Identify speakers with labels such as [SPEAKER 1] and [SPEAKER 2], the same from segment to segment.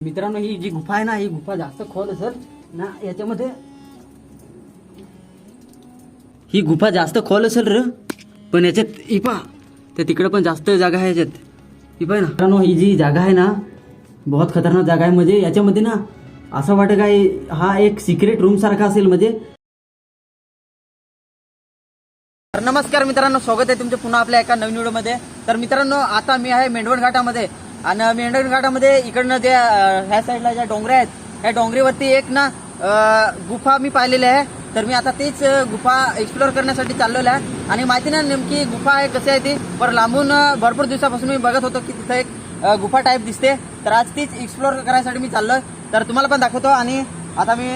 [SPEAKER 1] मित्रांनो ही जी गुफा आहे ना, ही गुफा जास्त खोल असेल ना, याच्यामध्ये ही गुफा जास्त खोल असेल र, पण याच्यात ही पहा तर तिकडे पण जास्त जागा आहे याच्यात. ही पहा ना मित्रांनो, ही जी जागा आहे ना बहुत खतरनाक जागा आहे. म्हणजे याच्यामध्ये ना असं वाटतं काय हा एक सिक्रेट रूम सारखा असेल. म्हणजे नमस्कार मित्रांनो, स्वागत आहे तुमचे पुन्हा आपल्या एका नवीन व्हिडिओमध्ये. तर मित्रांनो आता मी आहे मेंढवण घाटामध्ये, आणि मेंढवण घाटामध्ये इकडनं जे ह्या साईडला ज्या डोंगरे आहेत, ह्या डोंगरीवरती एक ना गुफा मी पाहिलेली आहे. तर मी आता तीच गुफा एक्सप्लोअर करण्यासाठी चाललेलो आहे. आणि माहिती ना नेमकी गुफा आहे कशी आहे ती, पण लांबून भरपूर दिवसापासून मी बघत होतो की तिथं एक गुफा टाईप दिसते. तर आज तीच एक्सप्लोअर करायसाठी मी चाललोय. तर तुम्हाला पण दाखवतो. आणि आता मी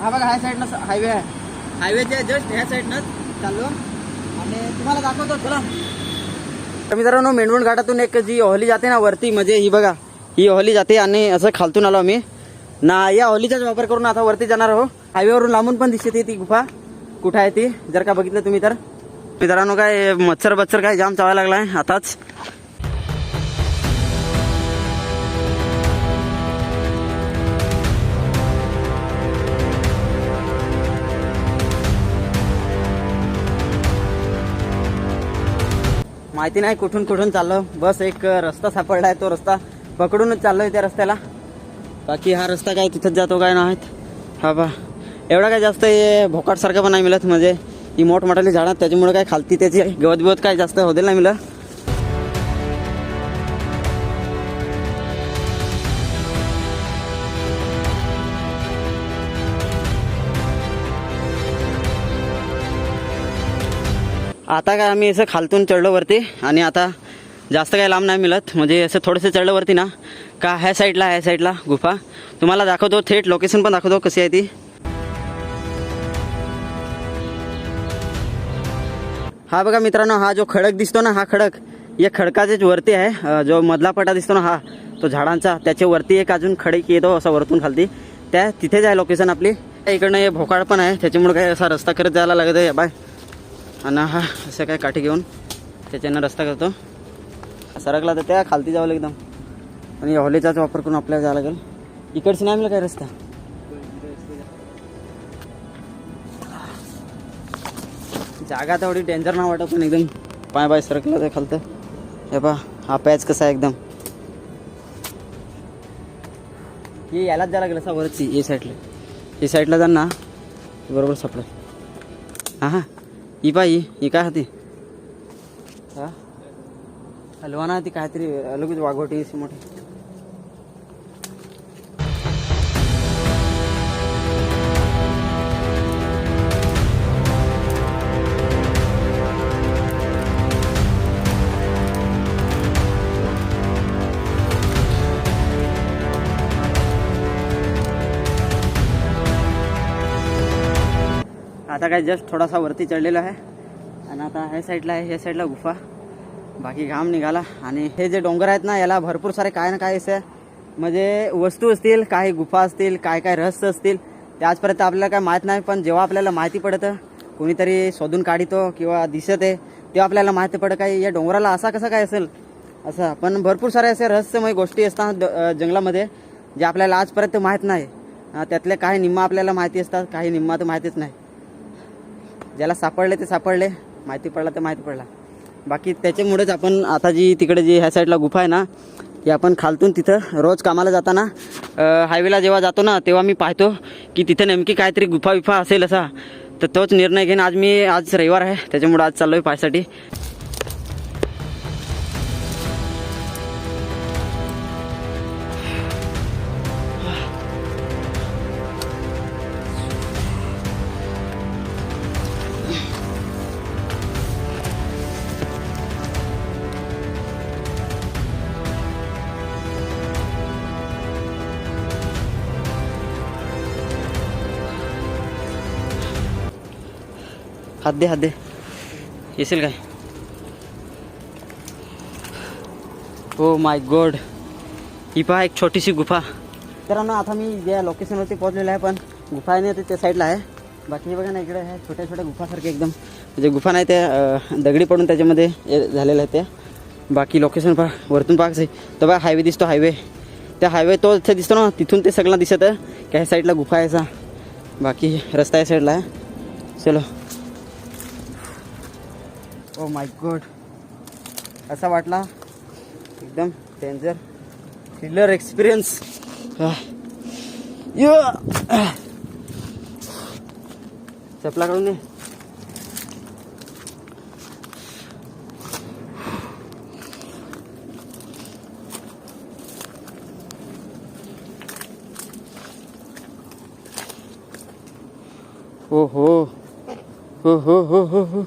[SPEAKER 1] हा बघा ह्या साईडनं हायवे आहे, हायवेच्या जस्ट ह्या साईडनं चाललो आणि तुम्हाला दाखवतो. चला. तर मित्रांनो मेंढवण घाटातून एक जी ओहली जाते ना वरती, म्हणजे ही बघा ही ओहली जाते आणि असं खालतून आलो आम्ही ना. या ओहलीचाच वापर करून आता वरती जाणार आहो. हायवेवरून लांबून पण दिसते ती गुफा कुठं आहे ती, जर का बघितलं तुम्ही तर. मित्रांनो काय मच्छर काय जाम चावायला लागलाय आताच. माहिती नाही कुठून कुठून चाललो, बस एक रस्ता सापडलाय, तो रस्ता पकडूनच चाललोय त्या रस्त्याला. बाकी हा रस्ता काय तिथंच जातो काय नाहीत. हा बा एवढा काय जास्त हे भोकाटसारखं पण नाही मिळत, म्हणजे ही मोठमोठाली झाडं त्याच्यामुळे काय खालती त्याची गवत बिवत काय जास्त होदेल नाही मिळत. आता काय आम्ही असं खालतून चढलो वरती, आणि आता जास्त काय लांब नाही मिळत, म्हणजे असं थोडंसं चढलं वरती ना का ह्या साईडला गुफा तुम्हाला दाखवतो. थेट लोकेशन पण दाखवतो कशी आहे ती. हा बघा मित्रांनो, हा जो खडक दिसतो ना, हा खडक या खडकाच्याच वरती आहे. जो मधला पटा दिसतो ना, हा तो झाडांचा, त्याच्या वरती एक अजून खडक येतो असा वरतून खालती, त्या तिथेच आहे लोकेशन आपली. इकडनं हे भोकाळ पण आहे, त्याच्यामुळे काय असा रस्ता करत जायला लागत आहे बाय. आणि हा असं काय काठी घेऊन त्याच्यानं रस्ता करतो. सरकला तर त्या खालती जावं एकदम, आणि ओहलीचाच वापर करून आपल्याला जावं लागेल. इकडचं नाही मिळालं काय रस्ता. जागा तेवढी डेंजर नाही वाटत, पण एकदम पाय सरकलं ते खालतं. हे पहा हा पॅच कसा आहे एकदम. हे यालाच जायला लागेल असा वरची ये साईडला जा ना, बरोबर सापडलं. हां हां ही पाही ही काय होती, हा हलवाना ती काहीतरी लगेच वाघोटी मोठी. आता काय जस्ट थोडासा वरती चढलेला आहे, आणि आता ह्या साईडला आहे, ह्या साईडला गुफा. बाकी घाम निघाला. आणि हे जे डोंगर आहेत ना, याला भरपूर सारे काय ना काय असं म्हणजे वस्तू असतील, काही गुफा असतील, काय काय रहस्य असतील, ते आजपर्यंत आपल्याला काय माहीत नाही. पण जेव्हा आपल्याला माहिती पडतं, कोणीतरी शोधून काढतो किंवा दिसत आहे, तेव्हा आपल्याला माहिती पडतं काय या डोंगराला असा कसा काय असेल असं. पण भरपूर सारे असे रहस्यमय गोष्टी असतात जंगलामध्ये, जे आपल्याला आजपर्यंत माहीत नाही. त्यातले काही निम्मा आपल्याला माहिती असतात, काही निम्मा तर माहितीच नाही. ज्याला सापडले ते सापडले, माहिती पडला तर माहिती पडला. बाकी त्याच्यामुळेच आपण आता जी तिकडे जी ह्या साईडला गुफा आहे ना, की आपण खालतून तिथं रोज कामाला जाताना हायवेला जेव्हा जातो ना, तेव्हा मी पाहतो की तिथं नेमकी काहीतरी गुफा असेल असा. तर तोच निर्णय घेईन आज रविवार आहे, त्याच्यामुळे आज चाललो आहे पाहायसाठी. हात दे येशील काय. हो माय गॉड, ही पहा एक छोटीशी गुफा. मित्रांनो आता मी ज्या लोकेशनवरती पोहोचलेलो आहे, पण गुफा आहे ना ते त्या साईडला आहे. बाकी हे बघा ना, इकडे आहे छोट्या छोट्या गुफासारखे एकदम, म्हणजे गुफा नाही त्या दगडी पडून त्याच्यामध्ये झालेलं आहे. त्या बाकी लोकेशन पहा वरतून पहा, तर बघा हायवे दिसतो, हायवे त्या हायवे तो इथे दिसतो ना, तिथून ते सगळं दिसत आहे की ह्या साईडला गुफा यायचा, बाकी रस्ता या साईडला आहे. चलो. ओ माय गॉड, असा वाटला एकदम डेंजर थ्रिलर एक्सपिरियन्स. चपला काढून दे. हो हो हो हो हो हो हो,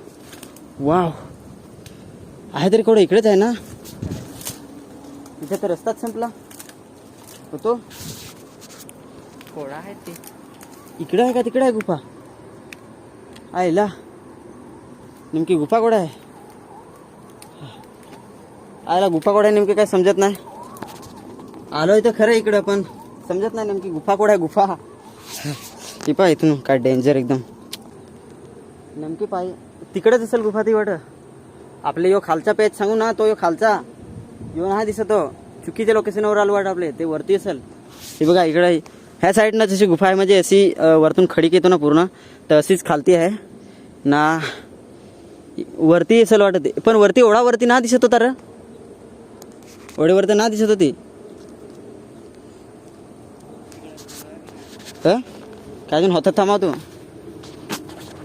[SPEAKER 1] वाव. आहे तरी कोण इकडेच आहे ना, इथे तर रस्ताच संपला होतो.
[SPEAKER 2] कोळा आहे ते
[SPEAKER 1] इकडे आहे का तिकडे आहे गुफा? आयला नेमकी गुफा कोड आहे? आयला गुफा कोड आहे नेमकी काय समजत नाही. आलोय तर खरं इकडं, पण समजत नाही नेमकी गुफा कोड आहे. गुफा ती पहा इथून काय डेंजर एकदम. नेमकी पाय तिकडेच असेल गुफा ती वाट. आपले यो खालचा पेज सांगू ना, तो यो खालचा यो नाही दिसत, चुकीच्या लोकेशनवर आलो वाट आपले, ते वरती असेल. हे बघा इकडे ह्या साईडनं जशी गुफा आहे, म्हणजे अशी वरतून खडीक येतो ना पूर्ण, तर अशीच खालती आहे ना, वरती असेल वाटत. पण वरती ओढा वरती ना दिसत होता रे, ओढेवरती ना दिसत होती. काय अजून होतात? थांबा तू,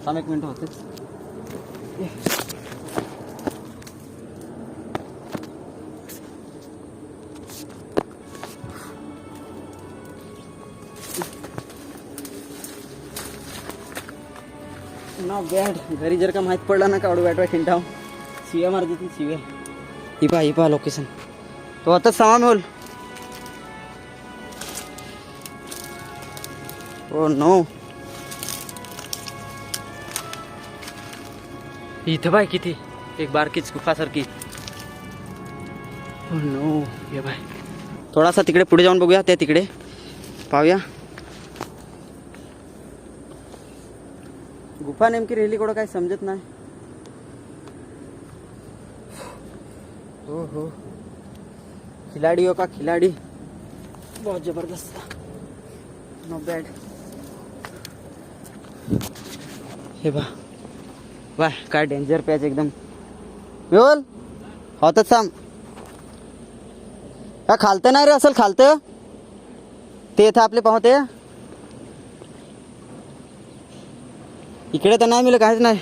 [SPEAKER 1] थांब 1 मिनिट होते. ना बॅड. घरी जर का माहीत पडला ना कावडू बॅट खिंटाव शिव्या मार देतील शिव्या. ही पहा लोकेशन, तो आताच सामान बोल. ओ नो,
[SPEAKER 2] इथं बाय किती एक बारकीच गुफासारखी.
[SPEAKER 1] ओ नो, हे बाय थोडासा तिकडे पुढे जाऊन बघूया, त्या तिकडे पाहूया गुफा नेमकी रेली कोडं काय समजत नाही. हो हो, खिलाडी हो का खिलाडी, बहुत जबरदस्त, नो बॅड. हे बा वाह, काय डेंजर पॅच एकदम. बोल होतच सांग का खालतं नाही रे, असेल खालतं ते इथं आपले पाहते. इकडे तर नाही मिळलं काहीच नाही.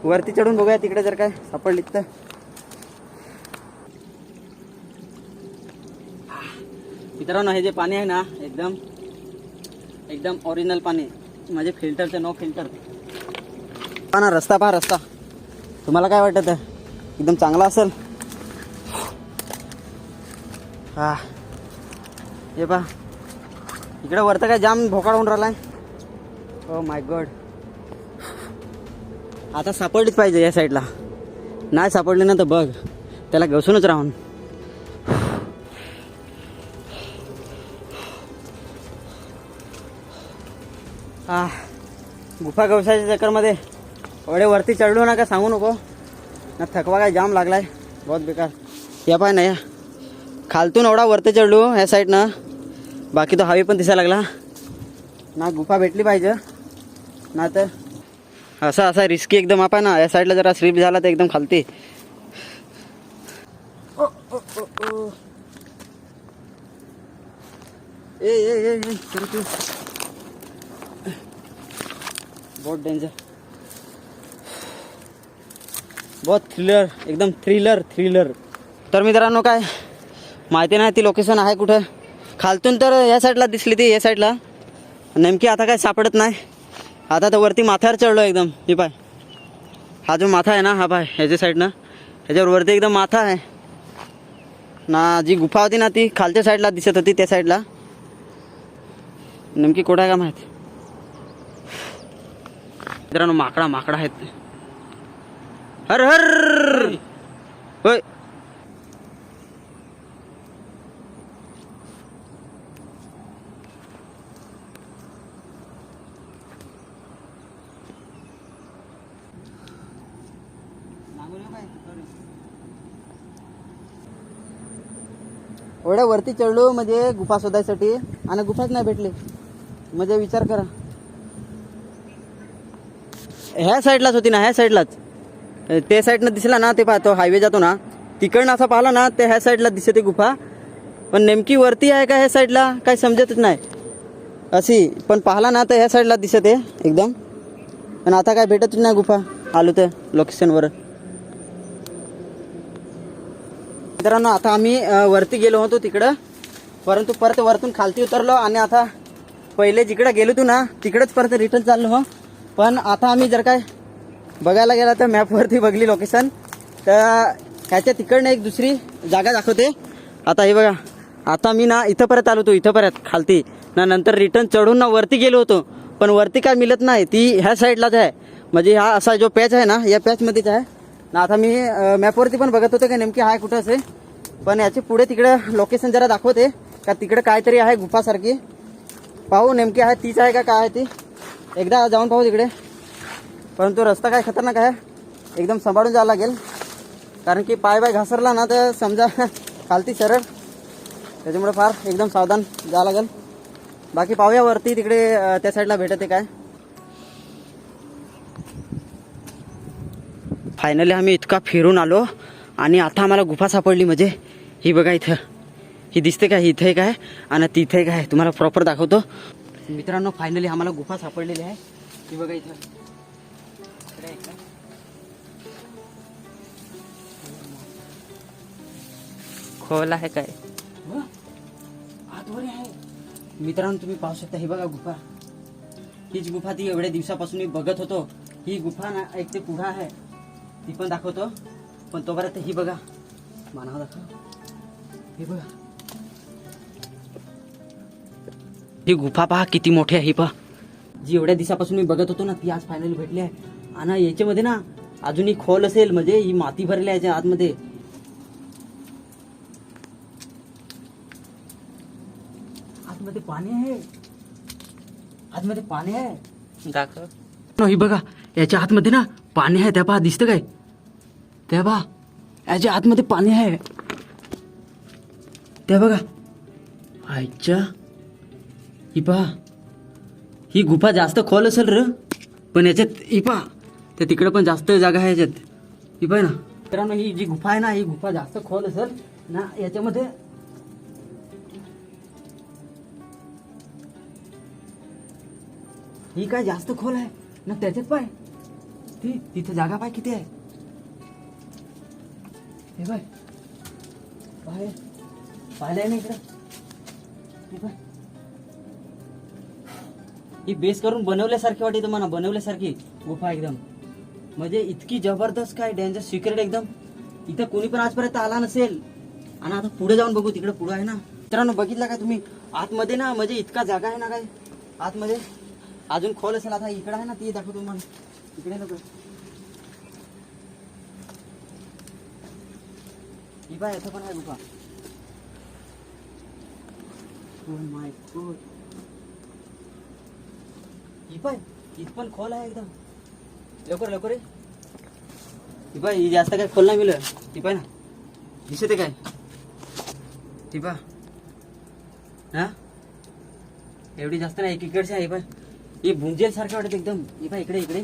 [SPEAKER 1] वरती चढून बघूया तिकडे जर काय सापडलीत तर. मित्रांनो हे जे पाणी आहे ना, एकदम एकदम ओरिजिनल पाणी, म्हणजे फिल्टरचं, नो फिल्टर. पहा ना रस्ता, पहा रस्ता, तुम्हाला काय वाटत आहे? एकदम चांगला असेल. हा हे पहा इकडे वरतं काय जाम भोकाळ होऊन राहिलाय. ओ माय गॉड, आता सापडलीच पाहिजे या साईडला. नाही सापडली ना तर बघ, त्याला घसूनच राहून. हा गुफा गवसाच्या चक्करमध्ये एवढे वरती चढलो ना, का सांगू नको ना, थकवा काय जाम लागलाय, बहुत बेकार. या पाय नाही खालतून एवढा वरती चढलो ह्या साईडनं, बाकी तो हवी पण दिसायला लागला ना. गुफा भेटली पाहिजे ना, तर असा रिस्की एकदम. आपण ना या साईडला जरा स्लिप झाला तर एकदम खालती. ओ ओ ओ ओ, ए तू बहुत डेंजर, बहुत थ्रिलर, एकदम थ्रिलर. तर मित्रांनो काय माहिती नाही ती लोकेशन आहे कुठं. खालतून तर या साईडला दिसली ती, या साईडला नेमकी आता काय सापडत नाही. आता तर वरती माथ्यावर चढलो एकदम. हे पाय हा जो माथा आहे ना, हा पाय ह्याच्या साईडनं, ह्याच्यावर वरती एकदम माथा आहे ना. जी गुफा होती ना ती खालच्या साईडला दिसत होती, त्या साईडला नेमकी कुठं आहे का माहिती. मित्रांनो माकडा आहेत. हर होय, एवढ्या वरती चढलो म्हणजे गुफा शोधायसाठी आणि गुफाच नाही भेटले. म्हणजे विचार करा, ह्या साईडलाच होती ना, ह्या साईडलाच. ते साईडनं दिसला ना, ते पाहतो हायवे जातो ना तिकडनं असा पाहिला ना ते ह्या साईडला दिसते गुफा. पण नेमकी वरती आहे का ह्या साईडला काही समजतच नाही अशी. पण पाहिला ना तर ह्या साईडला दिसते एकदम. पण आता काय भेटतच नाही गुफा. आलो तर लोकेशनवर. मित्रांनो आता आम्ही वरती गेलो होतो तिकडं, परंतु परत वरतून खालती उतरलो आणि आता पहिले जिकडे गेलो होतो ना तिकडेच परत रिटर्न चाललो हो. पण आता आम्ही जर काय बघायला गेला तर मॅपवरती बघली लोकेशन, तर ह्याच्या तिकडनं एक दुसरी जागा दाखवते. आता हे बघा, आता मी ना इथं परत आलो होतो, इथं परत खालती ना, नंतर रिटर्न चढून ना वरती गेलो होतो. पण वरती काय मिळत नाही, ती ह्या साईडलाच आहे. म्हणजे हा असा जो पॅच आहे ना या पॅचमध्येच आहे ना. आता मी मॅपवरती पण बघत होतो की नेमकी आहे कुठं असे. पण याची पुढे तिकडे लोकेशन जरा दाखवते का तिकडे काहीतरी आहे गुफासारखी. पाहू नेमकी आहे तीच आहे का काय आहे ती, एकदा जाऊन पाहू तिकडे. परंतु रस्ता काय खतरनाक आहे, एकदम सांभाळून जावं लागेल. कारण की पाय घसरला ना तर समजा खालती सरळ, त्याच्यामुळे फार एकदम सावधान जावं लागेल. बाकी पाहूया वरती तिकडे त्या साईडला भेटते काय. फायनली आम्ही इतका फिरून आलो आणि आता आम्हाला गुफा सापडली. म्हणजे ही बघा इथं, ही दिसते काय, इथे एक आहे आणि तिथे एक आहे. तुम्हाला प्रॉपर दाखवतो मित्रांनो. फायनली आम्हाला गुफा सापडलेली आहे. ही बघा इथं
[SPEAKER 2] खोल आहे काय?
[SPEAKER 1] आतवर आहे मित्रांनो. तुम्ही पाहू शकता, ही बघा गुफा. हीच गुफा ती एवढ्या दिवसापासून मी बघत होतो. ही गुफा ना एक ते पुढं आहे, ती पण दाखवतो. पण तोपर्यंत ही बघा, मानावं दाखव. ही बघा, ही गुफा पहा किती मोठी आहे. ही पहा, जी एवढ्या दिवसापासून मी बघत होतो ना ती आज फायनली भेटली आहे. आणि याच्यामध्ये ना अजूनही खोल असेल, म्हणजे ही माती भरली आहे याच्या आतमध्ये. आतमध्ये पाणी आहे, आतमध्ये पाणी आहे.
[SPEAKER 2] दाखव.
[SPEAKER 1] ही बघा, याच्या आतमध्ये ना पाणी आहे. त्या पहा, दिसतं काय? त्या पहा, याच्या आतमध्ये पाणी आहे. त्या बघा, आईच्या, ही पहा, ही गुफा जास्त खोल असेल र. पण याच्यात ही पहा, तर तिकडे पण जास्त जागा आहे याच्यात. ही पहा ना मित्रांनो, ही जी गुफा आहे ना ही गुफा जास्त खोल असेल ना. याच्यामध्ये ही काय जास्त खोल आहे ना. त्याच्यात पाय, ती तिथे जागा पाय किती आहे. हे बाय, बाहेर पाहिलंय ना इकडं. हे बाय, ही बेस करून बनवल्यासारखी वाटते तुम्हाला, बनवल्यासारखी गुफा एकदम. म्हणजे इतकी जबरदस्त, काय डेंजर सिक्रेट एकदम. इथं कोणी पण आजपर्यंत आला नसेल. आणि आता पुढे जाऊन बघू, तिकडे पुढे आहे ना मित्रांनो. बघितलं का तुम्ही आतमध्ये ना, म्हणजे इतका जागा आहे ना काय आतमध्ये. अजून खोल असेल. आता इकडे आहे ना, ती दाखवतो तुम्हाला. इकडे नको, ही पाय, इथं पण आहे गुफा. Oh my God. ही पाय, इथं पण खोल आहे एकदम. लवकर लवकर रे. ही पाय, ही जास्त काय खोल नाही मिळलं. ती पाय ना, दिसते काय? ती पा, हा एवढी जास्त नाही, एक इकडची आहे. पाय, ही भुंजेल सारखं वाटत एकदम. ही पाय, इकडे इकडे.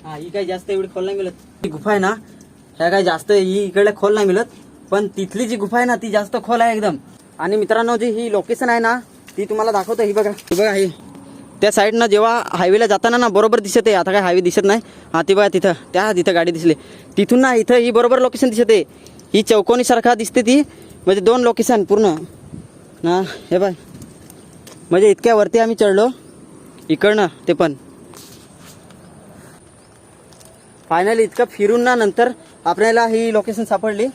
[SPEAKER 1] हा, ही काय जास्त एवढी खोल नाही मिळत. ही गुफा आहे ना, ह्या काय जास्त ही इकडे खोल नाही मिळत. पण तिथली जी गुफा आहे ना ती जास्त खोल आहे एकदम. आणि मित्रांनो, जी ही लोकेशन आहे ना ती तुम्हाला दाखवतो. ही बघा, ही बघा, ही त्या साईडनं जेव्हा हायवेला जाताना ना बरोबर दिसत आहे. आता काय हायवे दिसत नाही. हा ती बघा, तिथं त्या तिथं गाडी दिसली. तिथून ना इथं ही बरोबर लोकेशन दिसत आहे. ही चौकोनी सारखा दिसते ती, म्हणजे 2 लोकेशन पूर्ण ना. हे बाय, म्हणजे इतक्या वरती आम्ही चढलो इकडनं. ते पण फायनली इतकं फिरून ना नंतर आपल्याला ही लोकेशन सापडली.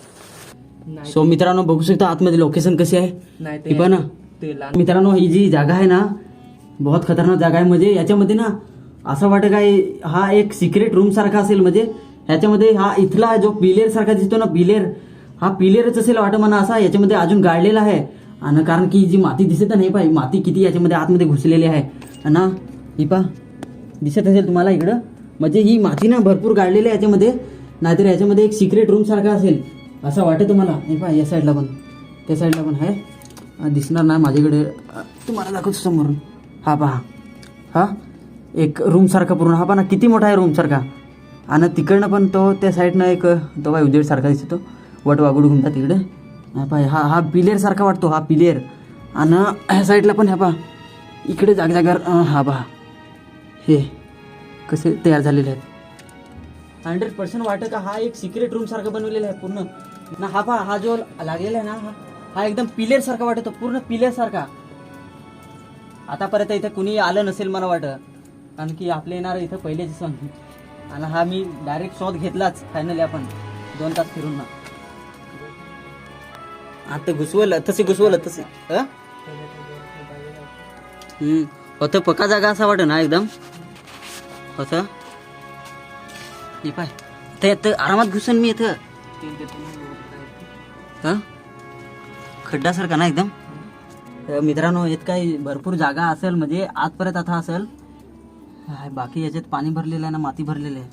[SPEAKER 1] सो मित्रांनो, बघू शकता आतमध्ये लोकेशन कशी आहे.
[SPEAKER 2] नाही
[SPEAKER 1] ही पण ना मित्रांनो, ही जी जागा आहे ना बहुत खतरनाक जागा आहे. म्हणजे याच्यामध्ये ना असं वाटतं काय हा एक सिक्रेट रूम सारखा असेल. म्हणजे ह्याच्यामध्ये हा इथला जो पिलेर सारखा दिसतो ना, पिलेर, हा पिलेरच असेल वाटतं मला असा. याच्यामध्ये अजून गाडलेला आहे. आणि कारण की जी माती दिसत नाही पाहिजे, माती किती याच्यामध्ये आतमध्ये घुसलेली आहे ना. ही पा, दिसत असेल तुम्हाला इकडं. म्हणजे ही माती ना भरपूर गाडलेली आहे याच्यामध्ये. नाहीतर याच्यामध्ये एक सिक्रेट रूम सारखा असेल असं वाटतं तुम्हाला. हे पहा, या साईडला पण, त्या साईडला पण आहे. दिसणार नाही माझ्याकडे, तुम्हाला दाखवतो समोरून. हा पहा, हा एक रूम सारखा पूर्ण. हा पहा ना किती मोठा आहे रूम सारखा. आणि तिकडनं पण तो त्या साईडनं एक तो बाय उजेड सारखा दिसतो, वट वागुड घुमतात तिकडे. हा पहा, हा पिलेर सारखा वाटतो, हा पिलेर. आणि ह्या साईडला पण ह्या पहा, इकडे जागजागावर हा पहा हे कसे तयार झालेले आहेत. 100% वाटतं का हा एक सिक्रेट रूम सारखं बनवलेलं आहे पूर्ण ना. हा पहा, हा जो लागलेला आहे ना, हा एकदम पिलेर सारखा वाटतो, पूर्ण पिलेर सारखा. आतापर्यंत इथे कुणी आलं नसेल मला वाटतं, कारण की आपले येणार इथं पहिलेच सण. आणि हा मी डायरेक्ट शोध घेतलाच फायनली आपण 2 तास फिरून ना. आता घुसवलं तसे होतं पक्का जागा असा वाटत ना एकदम होतं. हे पाय ते आरामात घुसन मी इथं. खड्डासारखा ना एकदम. मित्रांनो, येत काही भरपूर जागा असेल, म्हणजे आजपर्यंत आता असेल. बाकी याच्यात पाणी भरलेलं आहे ना, माती भरलेली आहे.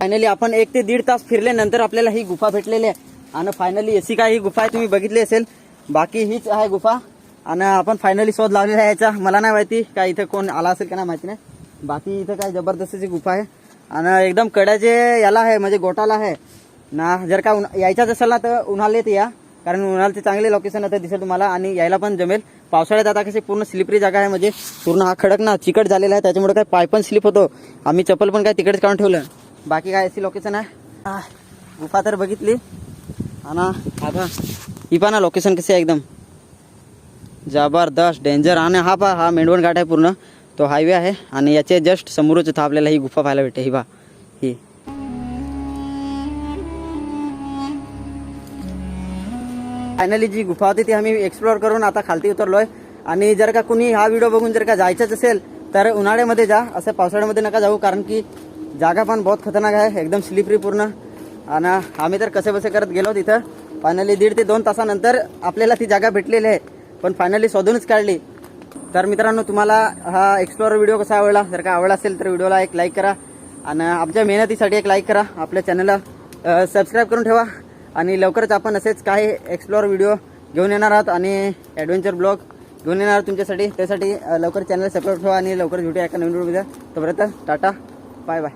[SPEAKER 1] फायनली आपण 1 ते 1.5 तास फिरल्यानंतर आपल्याला ही गुफा भेटलेली आहे. आणि फायनली अशी काही गुफा आहे, तुम्ही बघितली असेल. बाकी हीच आहे गुफा. आणि आपण फायनली शोध लावलेला आहे याचा. मला नाही माहिती का इथं कोण आला असेल का नाही माहिती नाही. बाकी इथं काय जबरदस्तीची गुफा आहे. आणि एकदम कड्याचे याला आहे, म्हणजे गोटाला आहे ना. जर का यायचाच असेल ना तर उन्हाळ्यात या, कारण उन्हाळ्याचे चांगले लोकेशन आता दिसेल तुम्हाला आणि यायला पण जमेल. पावसाळ्यात आता कशी पूर्ण स्लिपरी जागा आहे, म्हणजे पूर्ण हा खडक ना चिकट झालेला आहे, त्याच्यामुळे काय पाय पण स्लिप होतो. आम्ही चप्पल पण काय तिकडेच काढून ठेवलं. बाकी काय अशी लोकेशन आहे. गुफा तर बघितली. आणि हा ही पहा ना लोकेशन कशी आहे, एकदम जबरदस्त डेंजर. आणि हा पहा, हा मेंढवण घाट आहे पूर्ण, तो हायवे आहे. आणि याचे जस्ट समोरच इथं आपल्याला ही गुफा पाहायला भेटते. ही पहा, ही फायनली जी गुफा होती ती आम्ही एक्सप्लोअर करून आता खालती उतरलोय. आणि जर का कुणी हा व्हिडिओ बघून जर का जायचंच असेल तर उन्हाळ्यामध्ये जा, असं पावसाळ्यामध्ये नका जाऊ, कारण की जागा पण बहुत खतरनाक आहे, एकदम स्लिपरी पूर्ण. आणि आम्ही तर कसे बसे करत गेलो तिथं. फायनली 1.5 ते 2 तासानंतर आपल्याला ती जागा भेटलेली आहे, पण फायनली शोधूनच काढली. तर मित्रांनो, तुम्हाला हा एक्सप्लोअर व्हिडिओ कसा आवडला, जर का आवडला असेल तर व्हिडिओला एक लाईक करा. आणि आमच्या मेहनतीसाठी एक लाईक करा. आपल्या चॅनलला सबस्क्राईब करून ठेवा. आणि लवकरच आपण असेच काही एक्सप्लोअर व्हिडिओ घेऊन येणार आहोत आणि ॲडव्हेंचर ब्लॉग घेऊन येणार तुमच्यासाठी. त्यासाठी लवकर चॅनल सबस्क्राईब ठेवा आणि लवकर भेटूया एका नवीन व्हिडिओमध्ये. तोपर्यंत टाटा, बाय बाय.